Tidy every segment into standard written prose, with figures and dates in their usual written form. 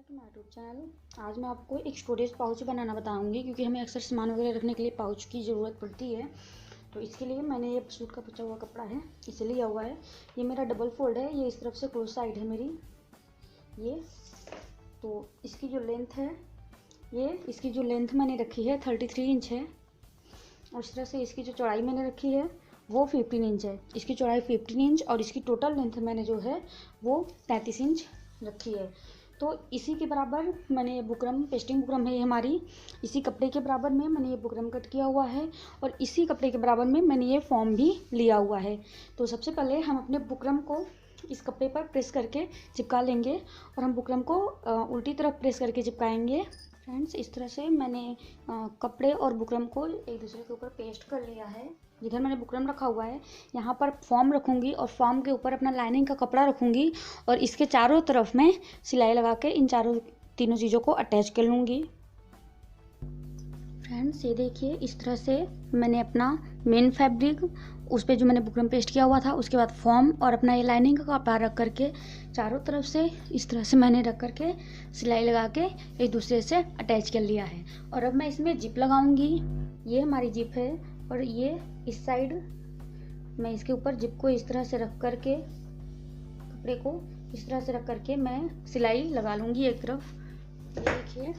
Back to my YouTube channel. आज मैं आपको एक स्टोरेज पाउच बनाना बताऊंगी क्योंकि हमें अक्सर सामान वगैरह रखने के लिए पाउच की ज़रूरत पड़ती है। तो इसके लिए मैंने ये सूट का बचा हुआ कपड़ा है, इसे लिया हुआ है। ये मेरा डबल फोल्ड है, ये इस तरफ से क्लोज साइड है मेरी। ये तो इसकी जो लेंथ है, इसकी जो लेंथ मैंने रखी है 33 इंच है। और इस तरह से इसकी जो चौड़ाई मैंने रखी है वो 15 इंच है। इसकी चौड़ाई 15 इंच और इसकी टोटल लेंथ मैंने जो है वो 33 इंच रखी है। तो इसी के बराबर मैंने ये बुकरम, पेस्टिंग बुकरम है ये हमारी, इसी कपड़े के बराबर में मैंने ये बुकरम कट किया हुआ है और इसी कपड़े के बराबर में मैंने ये फॉर्म भी लिया हुआ है। तो सबसे पहले हम अपने बुकरम को इस कपड़े पर प्रेस करके चिपका लेंगे और हम बुकरम को उल्टी तरफ प्रेस करके चिपकाएंगे। फ्रेंड्स, इस तरह से मैंने कपड़े और बुकरम को एक दूसरे के ऊपर पेस्ट कर लिया है। जिधर मैंने बुकरम रखा हुआ है यहाँ पर फॉर्म रखूँगी और फॉर्म के ऊपर अपना लाइनिंग का कपड़ा रखूँगी और इसके चारों तरफ मैं सिलाई लगा के इन तीनों चीज़ों को अटैच कर लूँगी। फ्रेंड्स, ये देखिए, इस तरह से मैंने अपना मेन फैब्रिक, उस पर जो मैंने बुकरम पेस्ट किया हुआ था, उसके बाद फॉर्म और अपना ये लाइनिंग का कपड़ा रख करके चारों तरफ से इस तरह से मैंने रख करके सिलाई लगा के एक दूसरे से अटैच कर लिया है। और अब मैं इसमें जिप लगाऊंगी। ये हमारी जिप है और ये इस साइड मैं इसके ऊपर जिप को इस तरह से रख करके, कपड़े को इस तरह से रख करके मैं सिलाई लगा लूँगी एक तरफ। ये देखिए,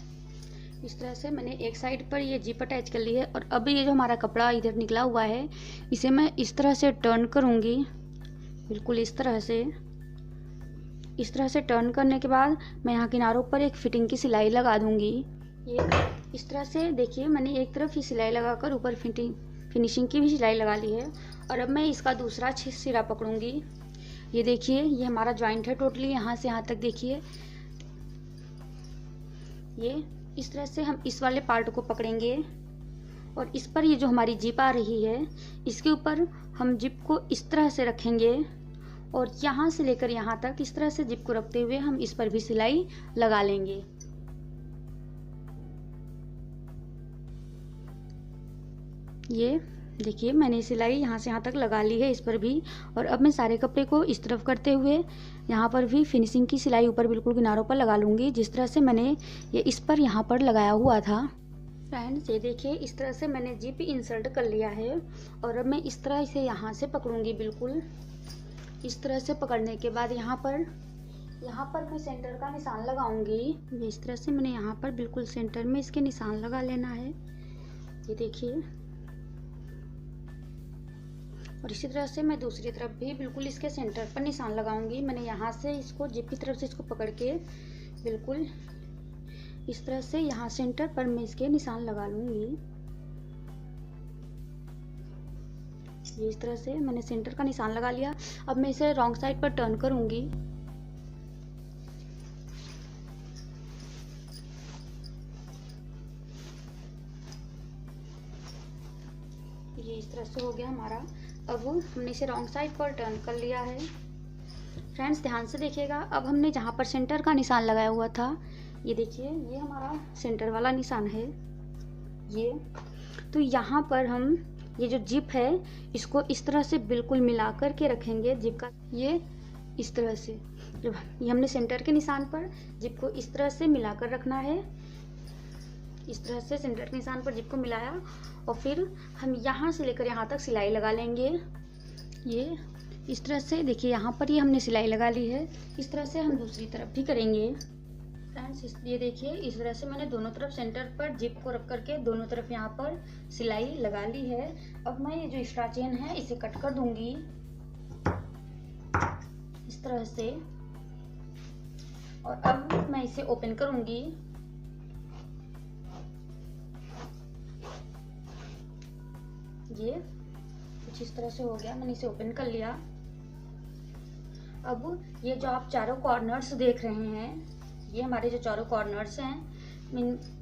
इस तरह से मैंने एक साइड पर ये जिप अटैच कर ली है। और अब ये जो हमारा कपड़ा इधर निकला हुआ है इसे मैं इस तरह से टर्न करूँगी, बिल्कुल इस तरह से। इस तरह से टर्न करने के बाद मैं यहाँ किनारों पर एक फिटिंग की सिलाई लगा दूँगी। ये इस तरह से देखिए, मैंने एक तरफ ही सिलाई लगाकर ऊपर फिनिशिंग की भी सिलाई लगा ली है। और अब मैं इसका दूसरा सिरा पकड़ूँगी। ये देखिए, ये हमारा जॉइंट है टोटली, यहाँ से यहाँ तक देखिए। ये इस तरह से हम इस वाले पार्ट को पकड़ेंगे और इस पर ये जो हमारी जिप आ रही है इसके ऊपर हम जिप को इस तरह से रखेंगे और यहाँ से लेकर यहाँ तक इस तरह से जिप को रखते हुए हम इस पर भी सिलाई लगा लेंगे। ये देखिए, मैंने सिलाई यहाँ से यहाँ तक लगा ली है इस पर भी। और अब मैं सारे कपड़े को इस तरफ करते हुए यहाँ पर भी फिनिशिंग की सिलाई ऊपर बिल्कुल किनारों पर लगा लूँगी, जिस तरह से मैंने ये इस पर यहाँ पर लगाया हुआ था। फ्रेंड्स, ये देखिए, इस तरह से मैंने जिप इंसर्ट कर लिया है और अब मैं इस तरह इसे यहाँ से पकड़ूँगी। बिल्कुल इस तरह से पकड़ने के बाद यहाँ पर मैं सेंटर का निशान लगाऊंगी। इस तरह से मैंने यहाँ पर बिल्कुल सेंटर में इसके निशान लगा लेना है। ये देखिए, और इसी तरह से मैं दूसरी तरफ भी बिल्कुल इसके सेंटर पर निशान लगाऊंगी। मैंने यहाँ से इसको जिप की तरफ से इसको पकड़ के बिल्कुल इस तरह से यहाँ सेंटर पर मैं इसके निशान लगा लूँगी। ये इस तरह से मैंने सेंटर का निशान लगा लिया। अब मैं इसे रॉन्ग साइड पर टर्न करूँगी। ये इस तरह से हो गया हमारा। अब हमने इसे रॉन्ग साइड पर टर्न कर लिया है। फ्रेंड्स, ध्यान से देखिएगा, अब हमने जहाँ पर सेंटर का निशान लगाया हुआ था, ये देखिए, ये हमारा सेंटर वाला निशान है ये। तो यहाँ पर हम ये जो जिप है इसको इस तरह से बिल्कुल मिला कर के रखेंगे जिप का। ये इस तरह से जब ये हमने सेंटर के निशान पर जिप को इस तरह से मिलाकर रखना है। इस तरह से सेंटर के निशान पर जिप को मिलाया और फिर हम यहाँ से लेकर यहाँ तक सिलाई लगा लेंगे। ये इस तरह से देखिए, यहाँ पर ये हमने सिलाई लगा ली है। इस तरह से हम दूसरी तरफ भी करेंगे। फ्रेंड्स, ये देखिए, इस तरह से मैंने दोनों तरफ सेंटर पर जिप को रख करके दोनों तरफ यहाँ पर सिलाई लगा ली है। अब मैं ये जो एक्स्ट्रा चेन है इसे कट कर दूंगी इस तरह से। और अब मैं इसे ओपन करूंगी। ये कुछ इस तरह से हो गया, मैंने इसे ओपन कर लिया। अब ये जो आप चारों कॉर्नर्स देख रहे हैं, ये हमारे जो चारों कॉर्नर्स हैं,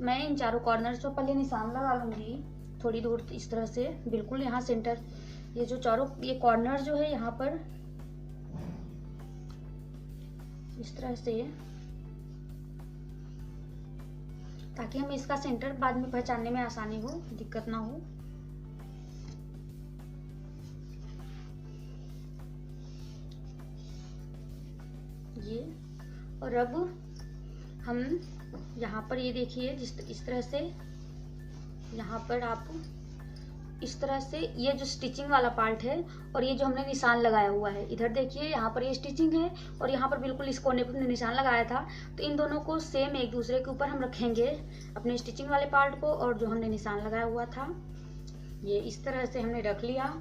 मैं इन चारों कॉर्नर्स पर पहले निशान लगा लूँगी थोड़ी दूर इस तरह से, बिल्कुल यहाँ सेंटर। ये जो चारों ये कॉर्नर जो है यहाँ पर इस तरह से, ताकि हमें इसका सेंटर बाद में पहचानने में आसानी हो, दिक्कत ना हो। ये और अब हम यहाँ पर ये देखिए इस तरह से, यहाँ पर आप इस तरह से ये जो स्टिचिंग वाला पार्ट है और ये जो हमने निशान लगाया हुआ है, इधर देखिए यहाँ पर ये स्टिचिंग है और यहाँ पर बिल्कुल इस कोने पर हमने निशान लगाया था, तो इन दोनों को सेम एक दूसरे के ऊपर हम रखेंगे, अपने स्टिचिंग वाले पार्ट को और जो हमने निशान लगाया हुआ था। ये इस तरह से हमने रख लिया।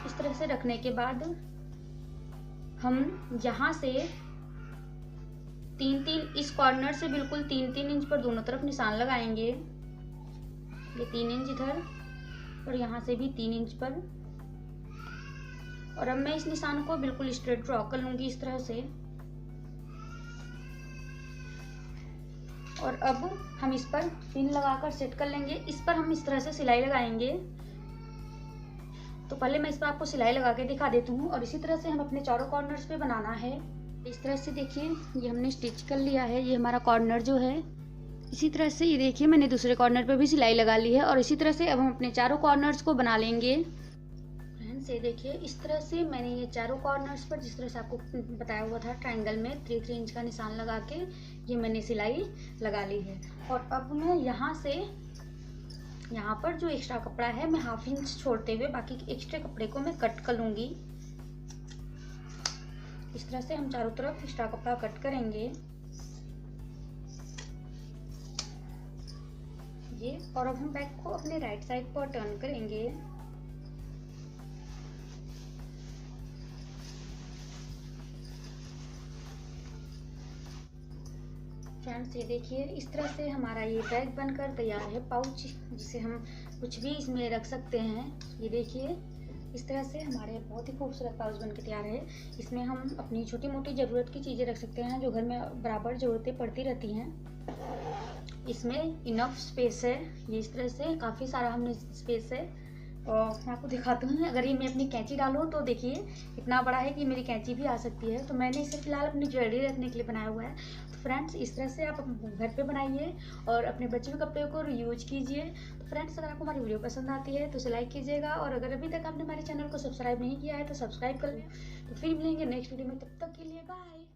इस तरह से रखने के बाद हम यहाँ से 3-3 इस कॉर्नर से बिल्कुल 3-3 इंच पर दोनों तरफ निशान लगाएंगे। ये 3 इंच इधर और यहाँ से भी 3 इंच पर। और अब मैं इस निशान को बिल्कुल स्ट्रेट ड्रॉ कर लूंगी इस तरह से। और अब हम इस पर पिन लगाकर सेट कर लेंगे। इस पर हम इस तरह से सिलाई लगाएंगे। तो पहले मैं इस पर आपको सिलाई लगा के दिखा देती हूँ और इसी तरह से हम अपने चारों कॉर्नर्स पे बनाना है। इस तरह से देखिए ये हमने स्टिच कर लिया है, ये हमारा कॉर्नर जो है। इसी तरह से ये देखिए मैंने दूसरे कॉर्नर पे भी सिलाई लगा ली है और इसी तरह से अब हम अपने चारों कॉर्नर्स को बना लेंगे। फ्रेंड्स ये देखिए इस तरह से मैंने ये चारों कॉर्नर्स पर जिस तरह से आपको बताया हुआ था ट्रायंगल में 3-3 इंच का निशान लगा के ये मैंने सिलाई लगा ली है। और अब मैं यहाँ से यहाँ पर जो एक्स्ट्रा कपड़ा है मैं 1/2 इंच छोड़ते हुए बाकी एक्स्ट्रा कपड़े को मैं कट कर लूँगी। इस तरह से हम चारों तरफ एक्स्ट्रा कपड़ा कट करेंगे ये। और अब हम बैक को अपने राइट साइड पर टर्न करेंगे। फ्रेंड्स ये देखिए इस तरह से हमारा ये बैग बनकर तैयार है, पाउच जिसे हम कुछ भी इसमें रख सकते हैं। ये देखिए इस तरह से हमारे बहुत ही खूबसूरत पाउच बनकर तैयार है। इसमें हम अपनी छोटी मोटी ज़रूरत की चीज़ें रख सकते हैं जो घर में बराबर ज़रूरतें पड़ती रहती हैं। इसमें इनफ स्पेस है, ये इस तरह से काफ़ी सारा हमने स्पेस है। और मैं आपको दिखाती हूँ, अगर ये मैं अपनी कैंची डालूँ तो देखिए इतना बड़ा है कि मेरी कैंची भी आ सकती है। तो मैंने इसे फिलहाल अपनी ज्वेलरी रखने के लिए बनाया हुआ है। तो फ्रेंड्स इस तरह से आप घर पे बनाइए और अपने बच्चे के कपड़े को यूज कीजिए। तो फ्रेंड्स अगर आपको हमारी वीडियो पसंद आती है तो उसे लाइक कीजिएगा और अगर अभी तक आपने हमारे चैनल को सब्सक्राइब नहीं किया है तो सब्सक्राइब कर लें। तो फिर मिलेंगे नेक्स्ट वीडियो में, तब तक के लिए बाय।